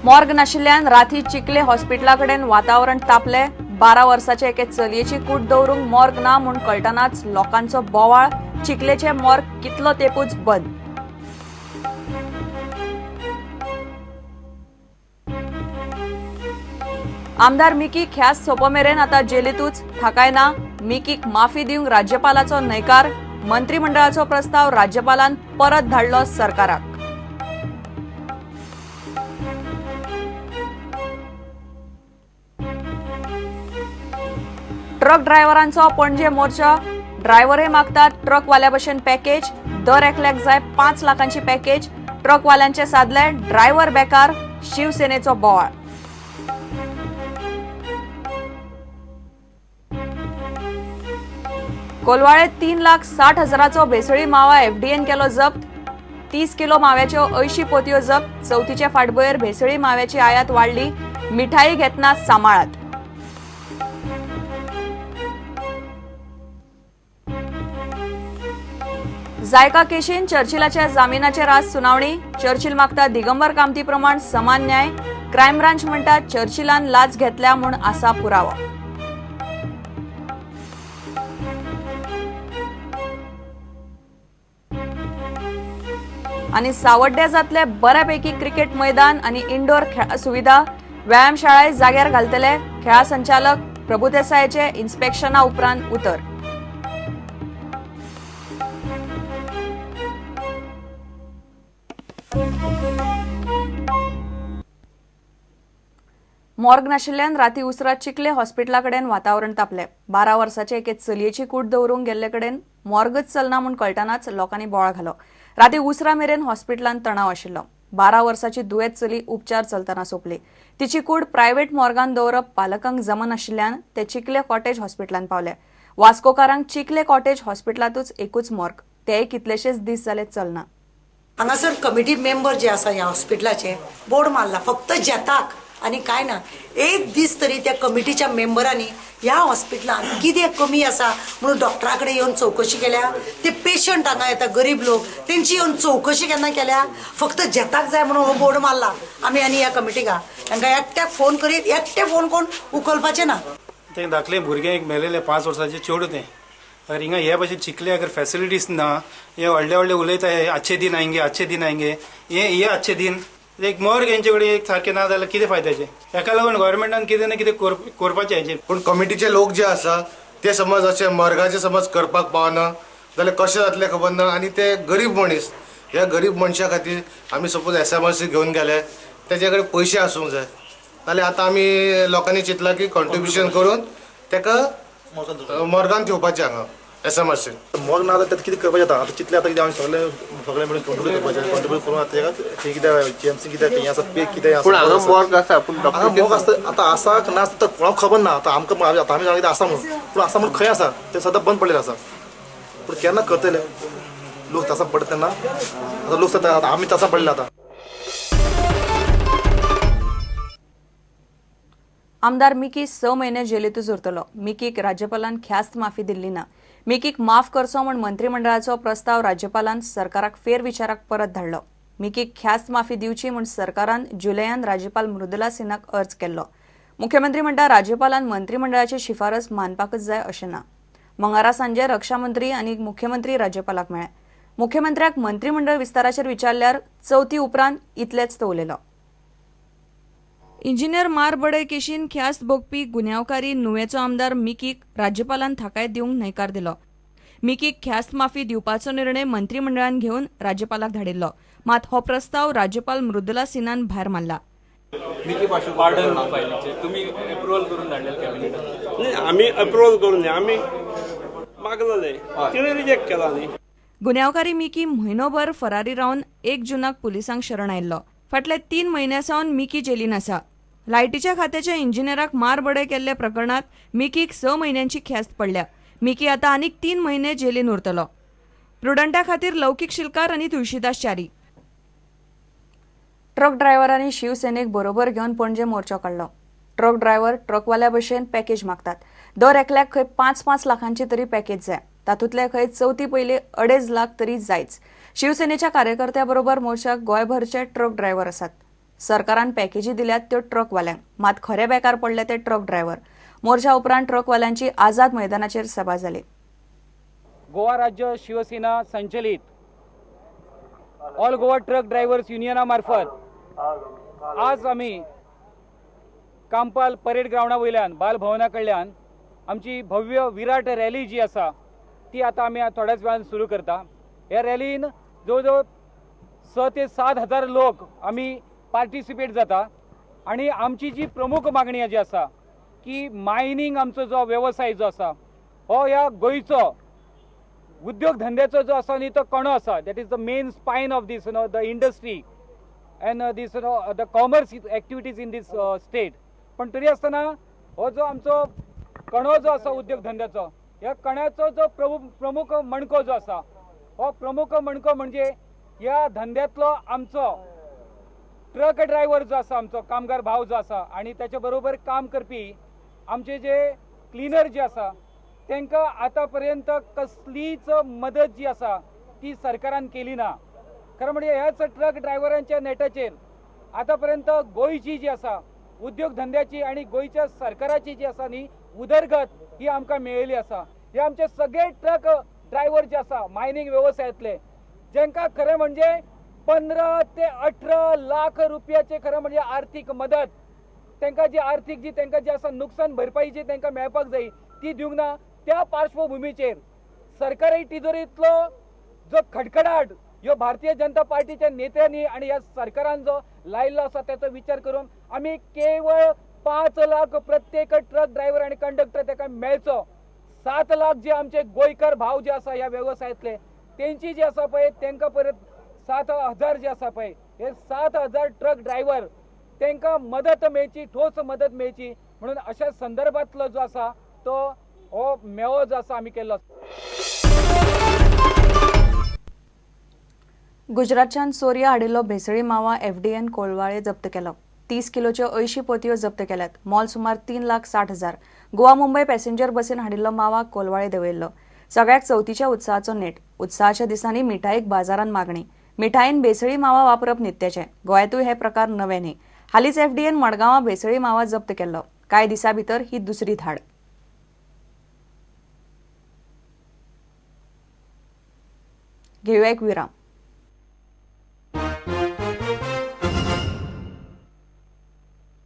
Morgue नाशिल्ल्यान राती चिखले हॉस्पिटलाकडेन वातावरण तापले। 12 वर्साचे एके चलयेची कूड दवरूंक मॉर्ग ना म्हूण कळटनाच लोकांचो बोवाळ। चिखलेचे मॉर्ग कितलो तेंपूच बंद। आमदार मिकी ख्यास्त सोंपमेरेन आतां जेलीतूच थाकाय ना। मिकीक माफी दिवंक राज्यपालाचो न्हयकार। मंत्रिमंडळाचो प्रस्ताव राज्यपालान परत धाडलो सरकाराक। ट्रक ड्रायव्हरांचो पणजे मोर्चा। ड्रायव्हरय मागतात ट्रकवाल्या भशेन पॅकेज। दर एकल्याक जाय 5 लाखांची पॅकेज। ट्रकवाल्यांचे सादले ड्रायव्हर बेकार। शिवसेनेचो बोवाळ। कोलवाळे 3,60,000चो भेसळी मावा एफडीएन केलो जप्त। 30 किलो माव्याच्यो 80 पोतयो जप्त। चवथीचे फाटभुंयेर भेसळी माव्याची आयात वाडली। मिठाई घेतना सांबाळात। जायका केशीन चर्चिलाच्या जामिनाचेर आज सुनावणी। चर्चिल मागता दिगंबर कामती प्रमाण समान न्याय। क्रायम ब्रांच म्हणटा चर्चिलान लाच घेतल्या म्हूण आसा पुरावो। आनी सावड्डे जातले बऱ्यापैकी क्रिकेट मैदान आनी इंडोर सुविधा। व्यायामशाळाय जाग्यार घालतले। खेळा संचालक प्रभुदेसायाचे इन्स्पेक्शना उपरांत उतर। मॉर्ग नाशिल्ल्यान राती उसरात चिखले हॉस्पिटलाकडेन वातावरण तापले। 12 वर्साचे एके चलयेची कूड दवरूंक गेल्ले कडेन मॉर्गच चलना म्हूण कळटनाच लोकांनी बोवाळ घालो। राती उसरा मेरेन हॉस्पिटलांत तणाव आशिल्लो। 12 वर्साची दुयेत चली उपचार चलतना सोंपली। तिची कूड प्रायव्हेट मॉर्गान दवरप पालकांक जमन आशिल्ल्यान ते चिखले कॉटेज हॉस्पिटलांत पावले। वास्कोकारांक चिखले कॉटेज हॉस्पिटलांतूच एकूच मॉर्ग, तेय कितलेशेच दीस जाले चलना। हांगासर कमिटी मेंबर जे आसा ह्या हॉस्पिटलाचे बोर्ड मारला फक्त जेताक आनी काय ना। एक दीस तरी त्या कमिटीच्या मेंबरांनी ह्या हॉस्पिटलान कितें कमी आसा म्हणून डॉक्टरा कडेन येवन चौकशी केल्या। ते पेशंट हांगा येता गरीब लोक तेंची येवन चौकशी केन्ना केल्या। फक्त जेताक जाय म्हणून हो बोर्ड मारला आमी आनी ह्या कमिटीका तांकां एकट्याक फोन करीत एकटे फोन कोण उखलपाचे ना। ते धाकले भुरगे एक मेलेले 5 वर्साचे चेडूं ते अगर हिंगा हे भाशेन चिखले अगर फॅसिलिटीज ना हे व्हडले व्हडले उलयता हे अच्छे दिन आएंगे अच्छे दिन आएंगे हे अच्छे दिन एक मॉर्ग हेंचे कडेन एक सारकें ना जाल्यार कितें फायद्याचें। हेका लागून गव्हर्मेंटान कितें ना कितें करपाचें हेजें। पूण कमिटीचे लोक जे आसा ते समज अशें मॉर्गाचे समज करपाक पावना जाल्यार कशें जातलें खबर ना। आनी ते गरीब मनीस ह्या गरीब मनशा खातीर आमी सपोज एसएमआरसी घेवन गेले तेजे कडेन पयशे आसूंक जाय नाल्यार आतां आमी लोकांनी चिंतलां की कॉन्ट्रिब्युशन करून तेका मॉर्गान ठेवपाचें हांगा एसएमआरसी। मॉर्ग ना जाल्यार कितें करपाचें जाता आतां चितलें आतां कितें आमी सगळे मिळून कॉन्ट्रिब्यूट करपाचें कॉन्ट्रिब्यूट करून आतां थंय कितें जीएमसी कितें हें आसा पे कितें आसा। पूण हांगा मॉर्ग आसा पूण हांगा मॉर्ग आसता आतां आसा ना आसता तर कोणाक खबर ना। आतां आमकां आतां आमी सांगता आसा म्हणून पूण आसा म्हणून खंय आसा तें सद्दां बंद पडलेलें आसा। पूण केन्ना करतले लोक तसा पडत तेन्ना आतां लोक आतां आमी तसा पडले आतां। आमदार मिकी 6 म्हयने जेलीतूच उरतलो। मिकीक राज्यपालान ख्यास्त माफी दिल्ली ना। मिकीक माफ करचो म्हूण मंत्रिमंडळाचो प्रस्ताव राज्यपालान सरकाराक फेरविचाराक परत धाडलो। मिकीक ख्यास्त माफी दिवची म्हूण सरकारान जुलयान राज्यपाल मृदुला सिन्हाक अर्ज केल्लो। मुख्यमंत्री म्हणटा राज्यपालान मंत्रिमंडळाची शिफारस मानपाकच जाय अशें ना। मंगळारा सांजे रक्षा मंत्री आनी मुख्यमंत्री राज्यपालाक मेळ्ळे। मुख्यमंत्र्याक मंत्रिमंडळ विस्ताराचेर विचारल्यार चवथी उपरांत इतलेच तो उलयलो। इंजिनियर मार बडय केशीन ख्यास्त भोगपी गुन्यांवकारी नुवेचो आमदार मिकीक राज्यपालान थाकाय दिवंक न्हयकार दिलो। मिकीक ख्यास्त माफी दिवपाचो निर्णय मंत्रिमंडळान घेवन राज्यपालाक धाडिल्लो। मात हो प्रस्ताव राज्यपाल मृदुला सिन्हान भायर मारला। आमी अप्रूवल करून आमी मागलेले तिणे रिजेक्ट केला न्ही। गुन्यांवकारी मिकी म्हयनोभर फरारी रावन 1 जूनाक पुलिसांक शरण आयिल्लो। फाटले 3 म्हयन्यासावन मिकी जेलीन आसा। लायटीच्या खात्याच्या इंजिनियराक मार बडय केल्ल्या प्रकरणात मिकीक 6 म्हयन्यांची ख्यास्त पडल्या। मिकी आतां आनीक 3 म्हयने जेलीन उरतलो। प्रुडंटा खातीर लौकीक शिलकार आनी तुळशीदास च्यारी। ट्रक ड्रायव्हरांनी शिवसेनेक बरोबर घेवन पणजे मोर्चो काडलो। ट्रक ड्रायव्हर ट्रकवाल्या भशेन पॅकेज मागतात। दर एकल्याक खंय 5-5 लाखांची तरी पॅकेज जाय। तातूंतले खंय चवथी पयली 2.5 लाख तरी जायच। शिवसेनेच्या कार्यकर्त्या बरोबर मोर्चाक गोंयभरचे ट्रक ड्रायव्हर आसात। सरकारान पॅकेजी दिल्यात त्यो ट्रकवाल्यांक, मात खरे बेकार पडले ते ट्रक ड्रायव्हर. मोर्चा उपरांत ट्रकवाल्यांची आझाद मैदानाचेर सभा जाली. गोवा राज्य शिवसेना संचलित ऑल गोवा ट्रक ड्रायव्हर्स युनियना मार्फत आज आम्ही कांपाल परेड ग्राउंडा वयल्यान बालभवना कडल्यान आमची भव्य विराट रॅली जी आसा ती आता आम्ही थोड्याच वेळान सुरू करता. ह्या रॅलीन जवळजवळ 6 ते 7 हजार लोक आम्ही पार्टिसिपेट जाता आणि आमची जी प्रमुख मागणी जी आसा की मायनिंग आमचो जो व्यवसाय जो आसा हो ह्या गोंयचो उद्योग धंद्याचो जो आसा न्ही तो कणो आसा. That is the main spine of this the industry and this the commerce activities in this state. पण तरी आसतना हो जो आमचो कणो जो आसा उद्योग धंद्याचो ह्या कण्याचो जो प्रमुख मणको जो आसा हो प्रमुख मणको म्हणजे ह्या धंद्यातलो आमचो ट्रक ड्रायव्हर जो आसा आमचो कामगार भाव जो आसा आणि त्याच्या बरोबर काम करपी आमचे जे क्लिनर जे आसा तांकां आतां पर्यंत कसलीच मदत जी आसा ती सरकारान केली ना. खरं म्हणजे ह्याच ट्रक ड्रायव्हरांच्या नेटाचेर आतां पर्यंत गोंयची जी आसा उद्योग धंद्याची आणि गोंयच्या सरकाराची जी आसा न्ही उदरगत ही आमकां मेळिल्ली आसा. हे आमचे सगळे ट्रक ड्रायव्हर जे आसा मायनिंग व्यवसायातले जांकां खरें म्हणजे 15 ते 18 लाख रुपयाचे खरं म्हणजे आर्थिक मदत तांकां जी आर्थिक जी तांकां जी आसा नुकसान भरपाई जी तांकां मेळपाक जाय ती दिवंक ना. त्या पार्श्वभुमीचेर सरकारी तिजोरींतलो जो खडखडाट ह्यो भारतीय जनता पार्टीच्या नेत्यांनी आणि ह्या सरकारान जो लायिल्लो आसा त्याचो विचार करून आम्ही केवळ 5 लाख प्रत्येक ट्रक ड्रायव्हर आणि कंडक्टर ताका मेळचो. 7 लाख जे आमचे गोंयकार भाव जे आसा ह्या व्यवसायातले तेंची जी आसा पळय तांकां परत 7,000 जे आसा पळय हे 7,000 ट्रक ड्रायव्हर तांकां मदत मेळची, ठोस मदत मेळची म्हणून अशा संदर्भातलो जो आसा तो हो मेळो जो आसा आमी केल्लो. गुजरातच्यान चोरया हाडिल्लो भेसळी मावा एफडीएन कोळवाळे जप्त केलो. 30 किलोच्यो 80 पोतयो जप्त केल्यात. मोल सुमार 3,60,000. गोवा मुंबय पॅसेंजर बसीन हाडिल्लो मावा कोलवाळे देंवयल्लो. सगळ्याक चवथीच्या उत्सवाचो नेट. उत्सवाच्या दिसांनी मिठाईक बाजारात मागणी. मिठाईन भेसळी मावा वापरप नित्याचें. गोंयांतूय हे प्रकार नवे न्ही. हालींच एफडीएन मडगांवां भेसळी मावा जप्त केल्लो. कांय दिसां भितर ही दुसरी धाड. घेऊया एक विराम.